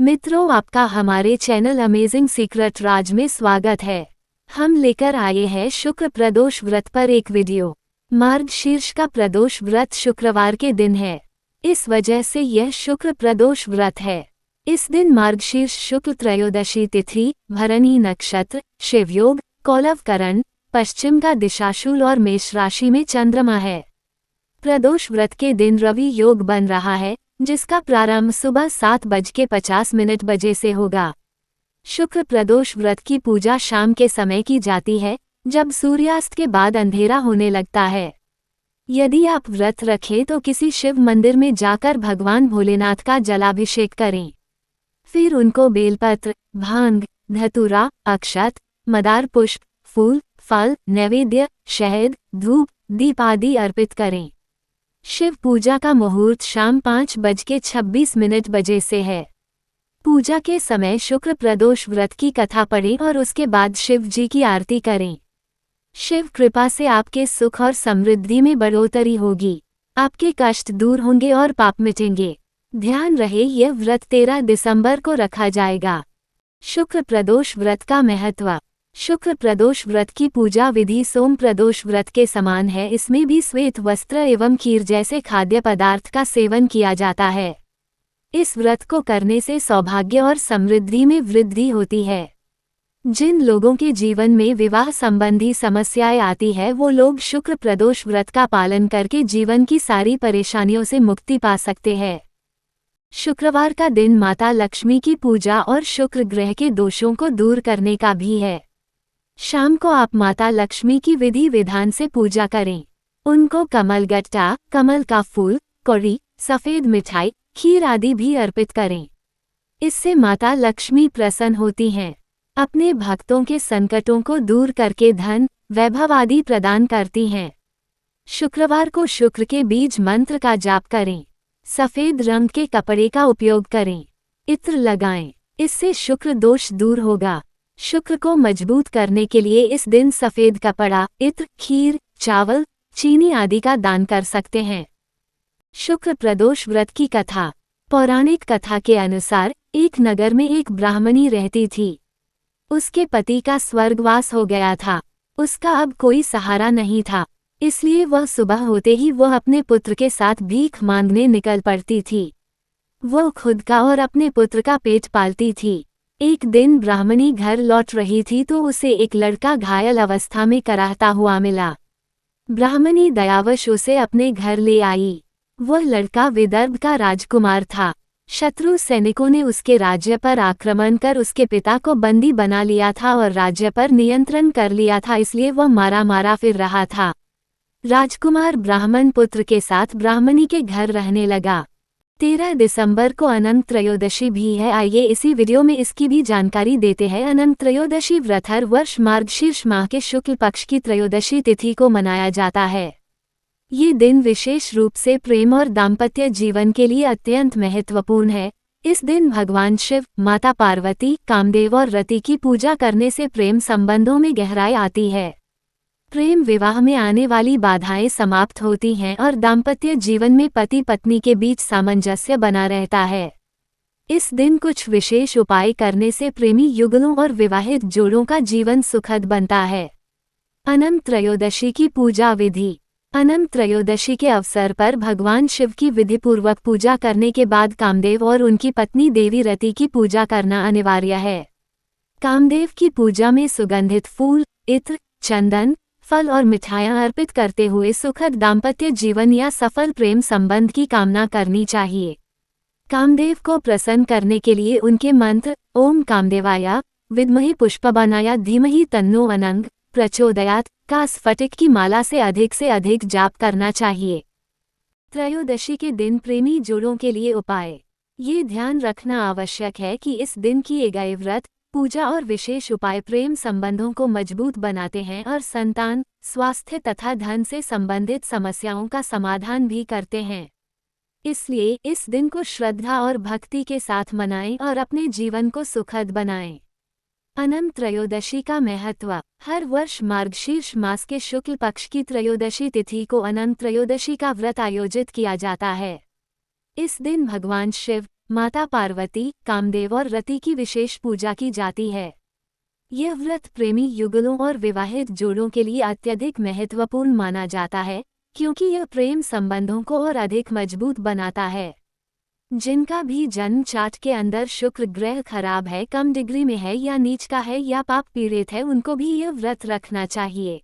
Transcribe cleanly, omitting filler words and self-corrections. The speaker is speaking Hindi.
मित्रों, आपका हमारे चैनल अमेजिंग सीक्रेट राज में स्वागत है। हम लेकर आए हैं शुक्र प्रदोष व्रत पर एक वीडियो। मार्गशीर्ष का प्रदोष व्रत शुक्रवार के दिन है, इस वजह से यह शुक्र प्रदोष व्रत है। इस दिन मार्गशीर्ष शुक्ल त्रयोदशी तिथि, भरणी नक्षत्र, शिवयोग, कौलवकरण, पश्चिम का दिशाशूल और मेष राशि में चंद्रमा है। प्रदोष व्रत के दिन रवि योग बन रहा है, जिसका प्रारंभ सुबह 7:50 बजे से होगा। शुक्र प्रदोष व्रत की पूजा शाम के समय की जाती है, जब सूर्यास्त के बाद अंधेरा होने लगता है। यदि आप व्रत रखें तो किसी शिव मंदिर में जाकर भगवान भोलेनाथ का जलाभिषेक करें। फिर उनको बेलपत्र, भांग, धतूरा, अक्षत, मदार पुष्प, फूल, फल, नैवेद्य, शहद, धूप, दीप आदि अर्पित करें। शिव पूजा का मुहूर्त शाम 5:26 बजे से है। पूजा के समय शुक्र प्रदोष व्रत की कथा पढ़ें और उसके बाद शिव जी की आरती करें। शिव कृपा से आपके सुख और समृद्धि में बढ़ोतरी होगी, आपके कष्ट दूर होंगे और पाप मिटेंगे। ध्यान रहे, यह व्रत 13 दिसंबर को रखा जाएगा। शुक्र प्रदोष व्रत का महत्व। शुक्र प्रदोष व्रत की पूजा विधि सोम प्रदोष व्रत के समान है। इसमें भी श्वेत वस्त्र एवं खीर जैसे खाद्य पदार्थ का सेवन किया जाता है। इस व्रत को करने से सौभाग्य और समृद्धि में वृद्धि होती है। जिन लोगों के जीवन में विवाह संबंधी समस्याएं आती है, वो लोग शुक्र प्रदोष व्रत का पालन करके जीवन की सारी परेशानियों से मुक्ति पा सकते हैं। शुक्रवार का दिन माता लक्ष्मी की पूजा और शुक्र ग्रह के दोषों को दूर करने का भी है। शाम को आप माता लक्ष्मी की विधि विधान से पूजा करें। उनको कमल गट्टा, कमल का फूल, कौड़ी, सफ़ेद मिठाई, खीर आदि भी अर्पित करें। इससे माता लक्ष्मी प्रसन्न होती हैं। अपने भक्तों के संकटों को दूर करके धन, वैभव आदि प्रदान करती हैं। शुक्रवार को शुक्र के बीज मंत्र का जाप करें। सफ़ेद रंग के कपड़े का उपयोग करें। इत्र लगाएं, इससे शुक्र दोष दूर होगा। शुक्र को मजबूत करने के लिए इस दिन सफ़ेद कपड़ा, इत्र, खीर, चावल, चीनी आदि का दान कर सकते हैं। शुक्र प्रदोष व्रत की कथा। पौराणिक कथा के अनुसार एक नगर में एक ब्राह्मणी रहती थी। उसके पति का स्वर्गवास हो गया था। उसका अब कोई सहारा नहीं था, इसलिए वह सुबह होते ही वह अपने पुत्र के साथ भीख मांगने निकल पड़ती थी। वह खुद का और अपने पुत्र का पेट पालती थी। एक दिन ब्राह्मणी घर लौट रही थी तो उसे एक लड़का घायल अवस्था में कराहता हुआ मिला। ब्राह्मणी दयावश उसे अपने घर ले आई। वह लड़का विदर्भ का राजकुमार था। शत्रु सैनिकों ने उसके राज्य पर आक्रमण कर उसके पिता को बंदी बना लिया था और राज्य पर नियंत्रण कर लिया था, इसलिए वह मारा मारा फिर रहा था। राजकुमार ब्राह्मण पुत्र के साथ ब्राह्मणी के घर रहने लगा। 13 दिसंबर को अनंत त्रयोदशी भी है। आइए इसी वीडियो में इसकी भी जानकारी देते हैं। अनंत त्रयोदशी व्रत हर वर्ष मार्गशीर्ष माह के शुक्ल पक्ष की त्रयोदशी तिथि को मनाया जाता है। ये दिन विशेष रूप से प्रेम और दाम्पत्य जीवन के लिए अत्यंत महत्वपूर्ण है। इस दिन भगवान शिव, माता पार्वती, कामदेव और रति की पूजा करने से प्रेम संबंधों में गहराई आती है। प्रेम विवाह में आने वाली बाधाएं समाप्त होती हैं और दाम्पत्य जीवन में पति पत्नी के बीच सामंजस्य बना रहता है। इस दिन कुछ विशेष उपाय करने से प्रेमी युगलों और विवाहित जोड़ों का जीवन सुखद बनता है। अनंत त्रयोदशी की पूजा विधि। अनंत त्रयोदशी के अवसर पर भगवान शिव की विधिपूर्वक पूजा करने के बाद कामदेव और उनकी पत्नी देवी रति की पूजा करना अनिवार्य है। कामदेव की पूजा में सुगंधित फूल, इत्र, चंदन, फल और मिठाइयाँ अर्पित करते हुए सुखद दाम्पत्य जीवन या सफल प्रेम संबंध की कामना करनी चाहिए। कामदेव को प्रसन्न करने के लिए उनके मंत्र ओम कामदेवाय विद्महे पुष्पबाणाय धीमहि तन्नो अनंग प्रचोदयात् का स्फटिक की माला से अधिक जाप करना चाहिए। त्रयोदशी के दिन प्रेमी जोड़ों के लिए उपाय। ये ध्यान रखना आवश्यक है कि इस दिन किए गए व्रत, पूजा और विशेष उपाय प्रेम संबंधों को मजबूत बनाते हैं और संतान, स्वास्थ्य तथा धन से संबंधित समस्याओं का समाधान भी करते हैं। इसलिए इस दिन को श्रद्धा और भक्ति के साथ मनाएं और अपने जीवन को सुखद बनाएं। अनंत त्रयोदशी का महत्व। हर वर्ष मार्गशीर्ष मास के शुक्ल पक्ष की त्रयोदशी तिथि को अनंत त्रयोदशी का व्रत आयोजित किया जाता है। इस दिन भगवान शिव, माता पार्वती, कामदेव और रति की विशेष पूजा की जाती है। यह व्रत प्रेमी युगलों और विवाहित जोड़ों के लिए अत्यधिक महत्वपूर्ण माना जाता है, क्योंकि यह प्रेम संबंधों को और अधिक मजबूत बनाता है। जिनका भी जन्म चार्ट के अंदर शुक्र ग्रह खराब है, कम डिग्री में है या नीच का है या पाप पीड़ित है, उनको भी यह व्रत रखना चाहिए।